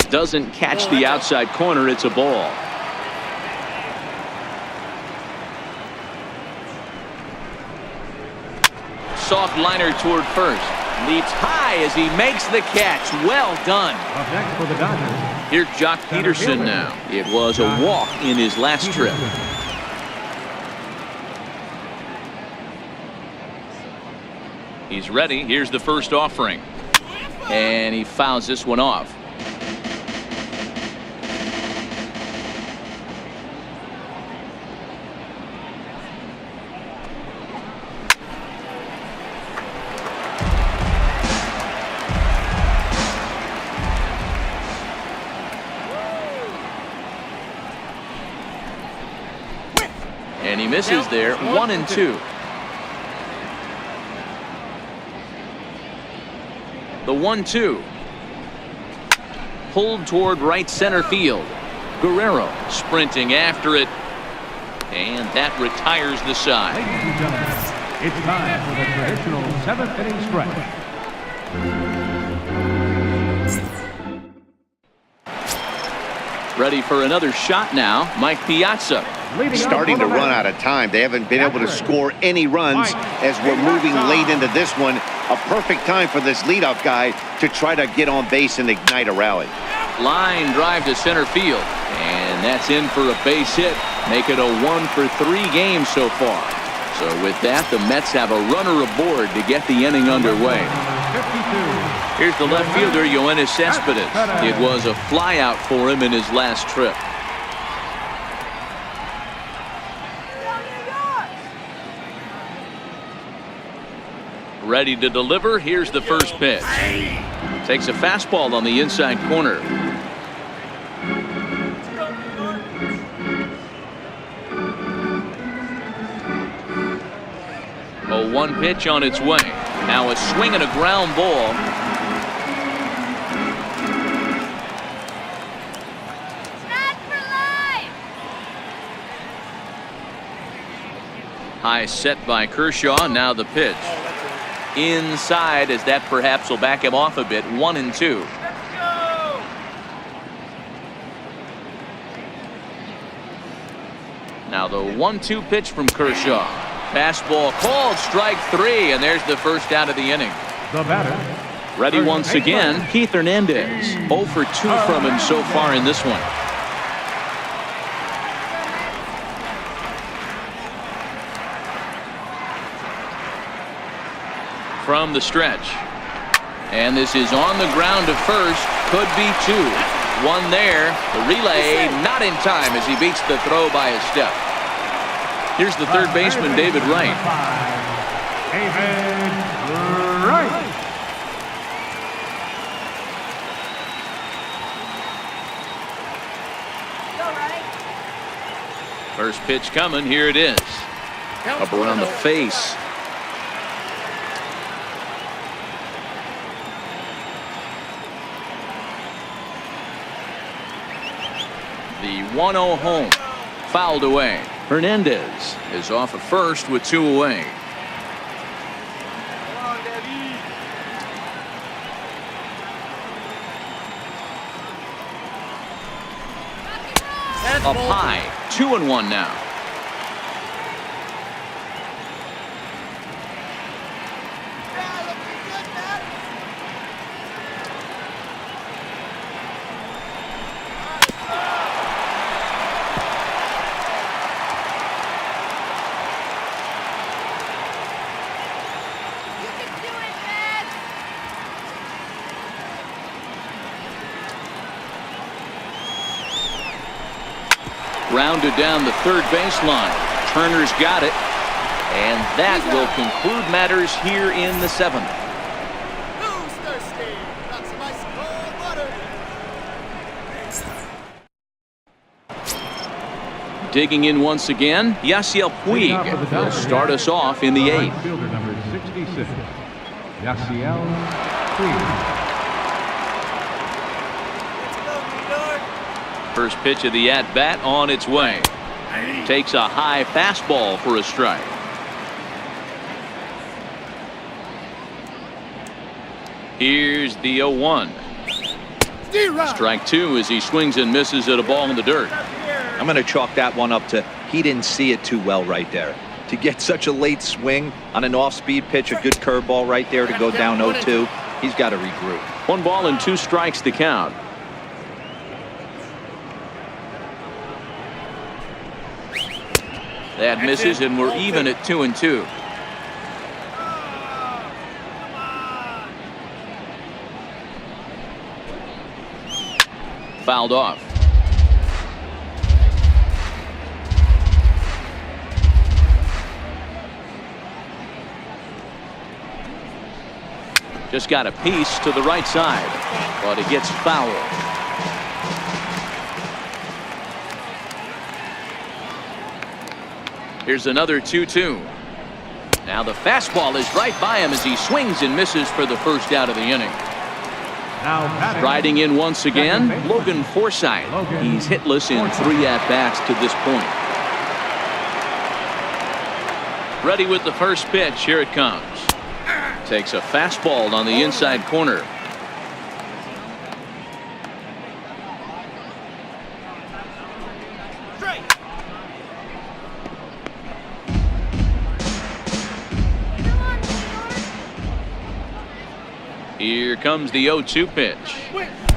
doesn't catch the outside corner. It's a ball. Soft liner toward first. Leaps high as he makes the catch. Well done.
Up next for the Dodgers.
Here's Jock Peterson now. It was a walk in his last trip. He's ready. Here's the first offering. And he fouls this one off. And he misses there. 1-2. The 1-2. Pulled toward right center field. Guerrero sprinting after it. And that retires the side.
Ladies and gentlemen, it's time for the traditional 7th inning stretch.
Ready for another shot now. Mike Piazza. Starting to run out of time. They haven't been able to score any runs as we're moving late into this one. A perfect time for this leadoff guy to try to get on base and ignite a rally.
Line drive to center field. And that's in for a base hit. Make it a 1 for 3 game so far. So with that, the Mets have a runner aboard to get the inning underway. Here's the left fielder, Yoenis Cespedes. It was a flyout for him in his last trip. Ready to deliver. Here's the first pitch. Takes a fastball on the inside corner. A 1 pitch on its way. Now a swing and a ground ball. High set by Kershaw. Now the pitch. Inside, as that perhaps will back him off a bit. 1-2. Now the 1-2 pitch from Kershaw. Fastball called, strike 3, and there's the first out of the inning.
The batter.
Ready once again, Keith Hernandez. 0 for 2 from him so far in this one. From the stretch. And this is on the ground to first. Could be 2. 1 there. The relay not in time as he beats the throw by a step. Here's the third baseman, David Wright.
David Wright.
First pitch coming. Here it is. Up around the face. The 1-0 home. Fouled away. Hernandez is off at first with 2 away. Up high. 2-1 now. Rounded down the third baseline. Turner's got it. And that will conclude matters here in the 7th.
Who's thirsty? Got some ice cold water.
Digging in once again, Yasiel Puig will start us off in the 8th.
Fielder number 66, Yasiel Puig.
First pitch of the at-bat on its way. Takes a high fastball for a strike. Here's the 0-1. Strike 2 as he swings and misses at a ball in the dirt.
I'm going to chalk that one up to he didn't see it too well right there. To get such a late swing on an off-speed pitch, a good curveball right there to go down 0-2, he's got to regroup.
1 ball and 2 strikes to count. That misses, and we're even at 2-2. Fouled off. Just got a piece to the right side, but it gets fouled. Here's another 2-2. Now the fastball is right by him as he swings and misses for the first out of the inning.
Now
Riding in once again, Logan Forsythe. He's hitless in 3 at-bats to this point. Ready with the first pitch. Here it comes. Takes a fastball on the inside corner. Here comes the 0-2 pitch.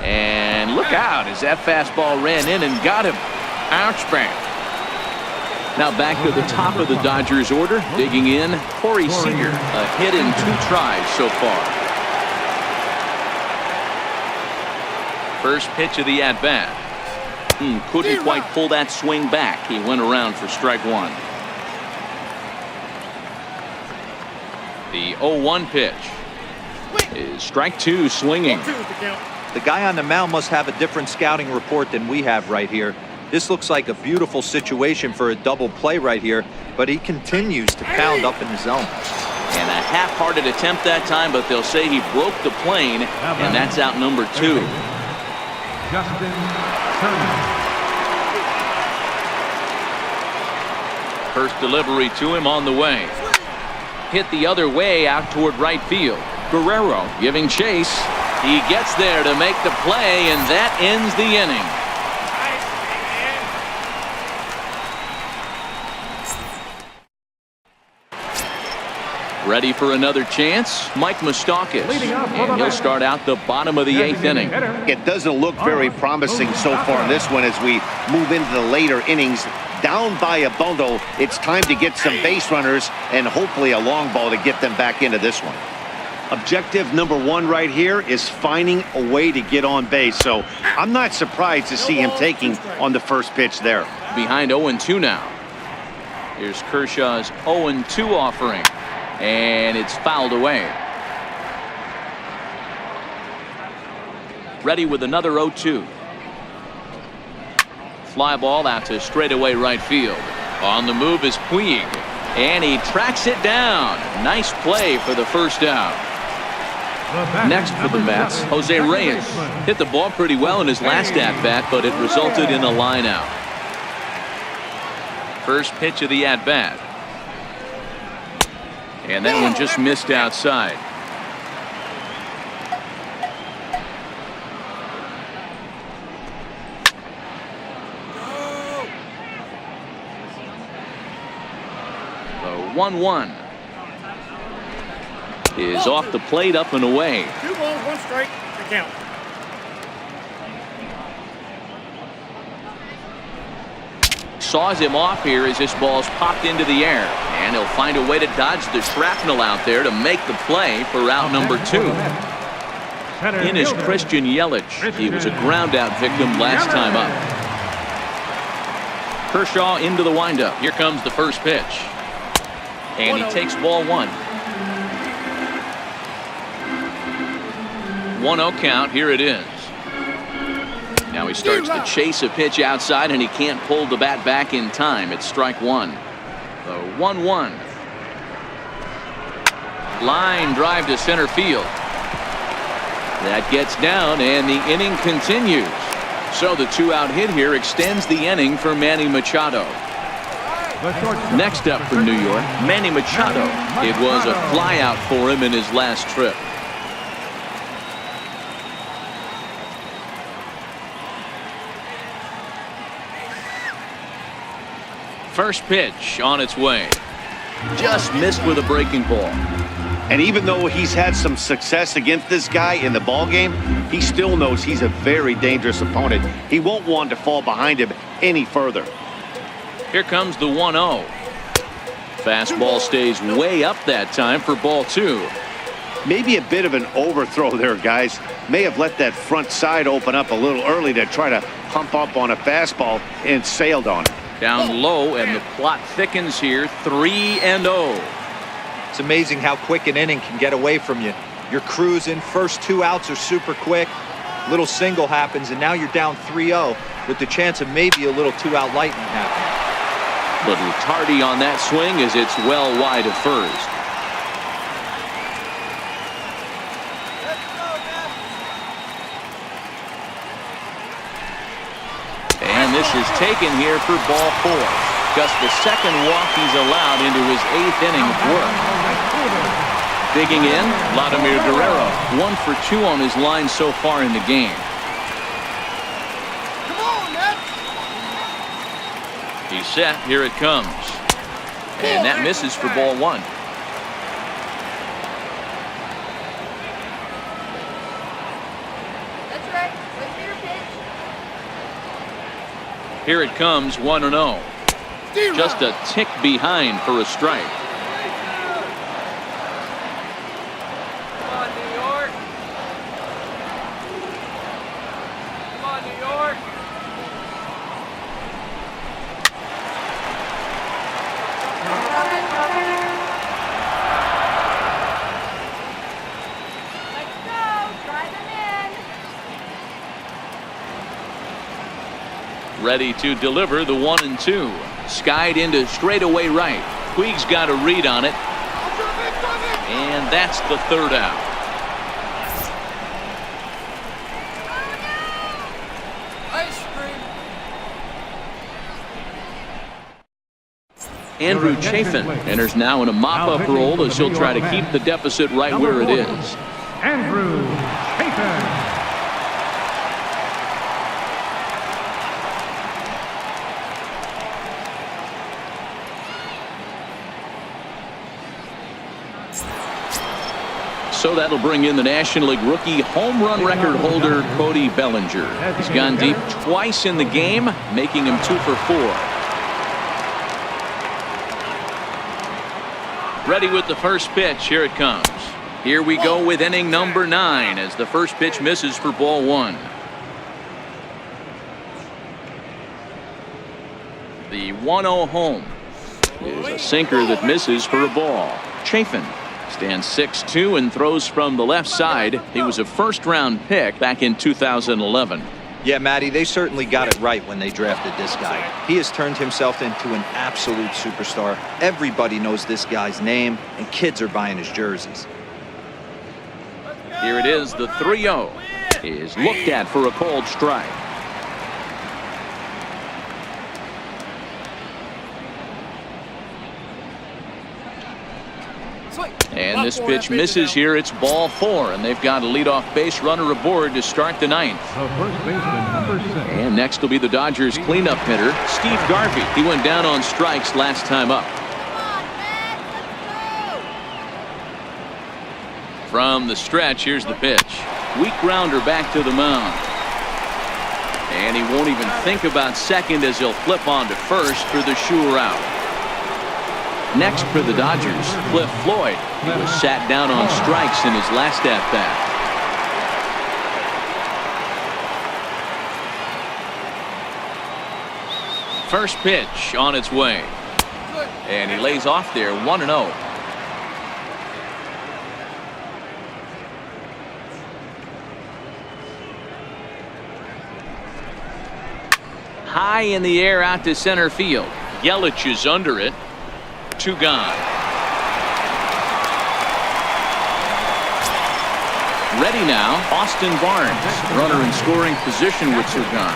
And look out as that fastball ran in and got him. Ouch bang. Now back to the top of the Dodgers order. Digging in, Corey Seager. A hit in 2 tries so far. First pitch of the at-bat. Couldn't quite pull that swing back. He went around for strike 1. The 0-1 pitch is strike 2 swinging.
The guy on the mound must have a different scouting report than we have right here. This looks like a beautiful situation for a double play right here, but he continues to pound up in the zone.
And a half-hearted attempt that time, but they'll say he broke the plane, and that's out number 2.
Justin Turner.
First delivery to him on the way. Hit the other way out toward right field. Guerrero giving chase. He gets there to make the play, and that ends the inning. Ready for another chance? Mike Moustakas. And he'll start out the bottom of the 8th inning.
It doesn't look very promising so far in this one as we move into the later innings. Down by a bundle, it's time to get some base runners and hopefully a long ball to get them back into this one. Objective number 1 right here is finding a way to get on base. So I'm not surprised to see him taking on the first pitch there.
Behind 0-2 now. Here's Kershaw's 0-2 offering. And it's fouled away. Ready with another 0-2. Fly ball out to straightaway right field. On the move is Puig. And he tracks it down. Nice play for the first out. Next for the Mets, Jose Reyes. Hit the ball pretty well in his last at-bat, but it resulted in a line out. First pitch of the at-bat. And that one just missed outside. The 1-1 is off the plate, up and away.
2 balls, 1 strike to count.
Saws him off here as this ball's popped into the air. And he'll find a way to dodge the shrapnel out there to make the play for out number 2. In is Christian Yelich. He was a ground out victim last time up. Kershaw into the windup. Here comes the first pitch. And he takes ball 1. 1-0 count. Here it is. Now he starts to chase a pitch outside, and he can't pull the bat back in time. It's strike 1. The 1-1. Line drive to center field. That gets down, and the inning continues. So the 2-out hit here extends the inning for Manny Machado. Next up for New York, Manny Machado. It was a flyout for him in his last trip. First pitch on its way. Just missed with a breaking ball.
And even though he's had some success against this guy in the ball game, he still knows he's a very dangerous opponent. He won't want to fall behind him any further.
Here comes the 1-0. Fastball stays way up that time for ball 2.
Maybe a bit of an overthrow there, guys. May have let that front side open up a little early to try to pump up on a fastball and sailed on it.
Down low, and the plot thickens here. 3-0.
It's amazing how quick an inning can get away from you. You're cruising. First 2 outs are super quick. Little single happens, and now you're down 3-0 with the chance of maybe a little 2-out lightning happening.
Little tardy on that swing as it's well wide of first. And this is taken here for ball 4. Just the second walk he's allowed into his 8th inning of work. Digging in, Vladimir Guerrero. 1 for 2 on his line so far in the game.
Come on, Matt.
He's set. Here it comes. And that misses for ball 1.
That's right. Wait for your pitch.
Here it comes, 1-0. Just a tick behind for a strike.
Come on, New York. Come on, New York.
Let's go. Drive them in.
Ready to deliver the 1-2. Skied into straightaway right. Puig's got a read on it. And that's the 3rd out.
Ice cream.
Andrew Chafin enters now in a mop-up role as he'll try to keep the deficit right where it is.
Andrew Chafin.
So that'll bring in the National League rookie home run record holder Cody Bellinger. He's gone deep twice in the game, making him 2 for 4. Ready with the first pitch. Here it comes. Here we go with inning number 9 as the first pitch misses for ball 1. The 1-0 home is a sinker that misses for a ball. Chafin stands 6'2" and throws from the left side. He was a first-round pick back in 2011.
Yeah, Matty, they certainly got it right when they drafted this guy. He has turned himself into an absolute superstar. Everybody knows this guy's name, and kids are buying his jerseys.
Here it is, the 3-0 is looked at for a called strike. And this pitch misses here. It's ball 4, and they've got a leadoff base runner aboard to start the 9th.
The first baseman, number 6.
And next will be the Dodgers cleanup hitter, Steve Garvey. He went down on strikes last time up. From the stretch, here's the pitch. Weak grounder back to the mound. And he won't even think about second as he'll flip on to first for the sure out. Next for the Dodgers, Cliff Floyd. He was sat down on strikes in his last at-bat. First pitch on its way. And he lays off there, 1-0. High in the air out to center field. Yelich is under it. 2 gone. Ready now, Austin Barnes. Runner in scoring position with 2 gone.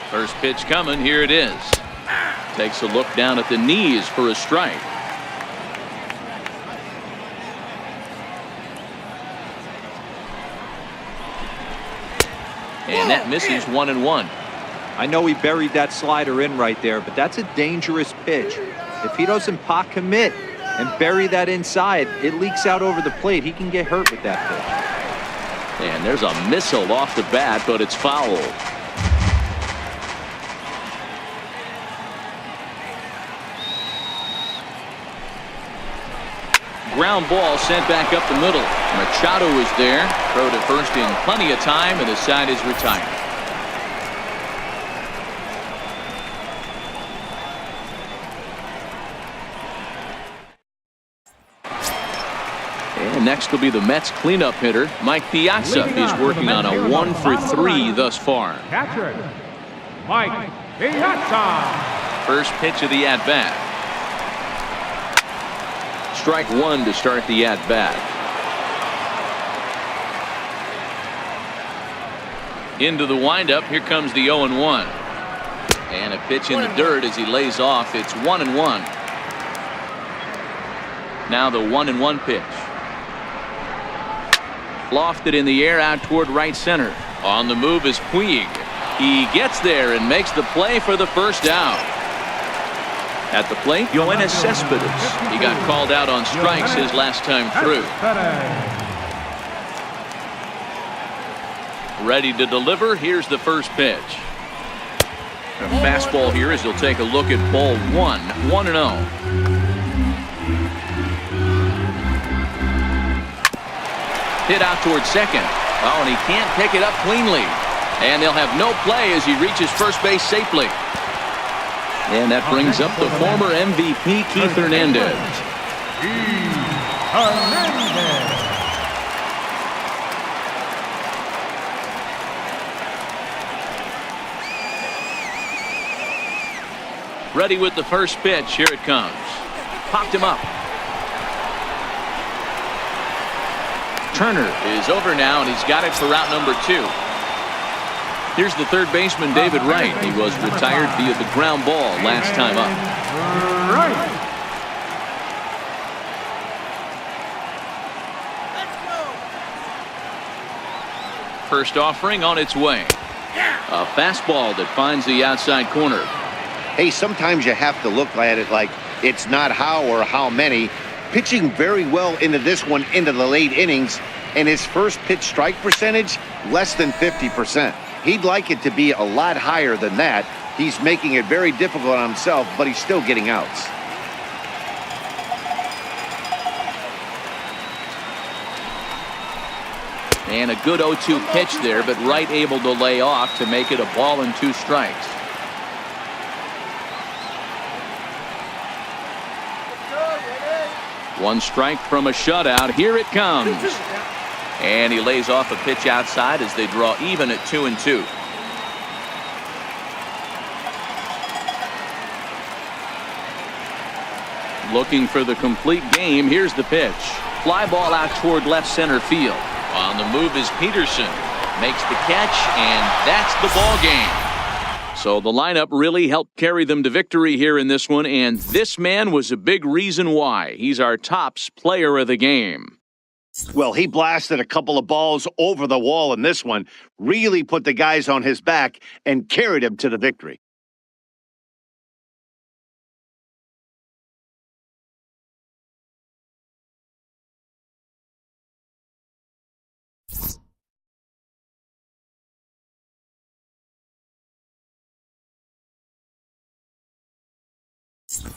First pitch coming. Here it is. Takes a look down at the knees for a strike. And that misses 1-1.
I know he buried that slider in right there, but that's a dangerous pitch. If he doesn't pot commit and bury that inside, it leaks out over the plate. He can get hurt with that pitch.
And there's a missile off the bat, but it's foul. Ground ball sent back up the middle. Machado is there. Throw to first in plenty of time, and the side is retired. And next will be the Mets cleanup hitter. Mike Piazza is working on a 1 for 3 thus far.
Catcher, Mike Piazza.
First pitch of the at-bat. Strike 1 to start the at-bat. Into the windup. Here comes the 0-1. And a pitch in the dirt as he lays off. It's 1-1. Now the 1-1 pitch. Lofted in the air out toward right center. On the move is Puig. He gets there and makes the play for the first out. At the plate, Yoenis Cespedes. He got called out on strikes his last time through. Ready to deliver. Here's the first pitch. A fastball here as he'll take a look at ball 1. 1-0. Hit out towards second. Oh, and he can't pick it up cleanly. And they'll have no play as he reaches first base safely. And that brings up the former MVP, Keith Hernandez. Ready with the first pitch. Here it comes. Popped him up. Turner is over now, and he's got it for route number 2. Here's the third baseman, David Wright. He was retired via the ground ball last time up. First offering on its way. A fastball that finds the outside corner.
Hey, sometimes you have to look at it like it's not how or how many. Pitching very well into this one into the late innings, and his first pitch strike percentage, less than 50%. He'd like it to be a lot higher than that. He's making it very difficult on himself, but he's still getting outs.
And a good 0-2 pitch there, but Wright able to lay off to make it a ball and 2 strikes. One strike from a shutout. Here it comes. And he lays off a pitch outside as they draw even at 2-2. Looking for the complete game. Here's the pitch. Fly ball out toward left center field. On the move is Peterson. Makes the catch, and that's the ball game. So the lineup really helped carry them to victory here in this one, and this man was a big reason why. He's our tops player of the game.
Well, he blasted a couple of balls over the wall in this one, really put the guys on his back and carried him to the victory.
You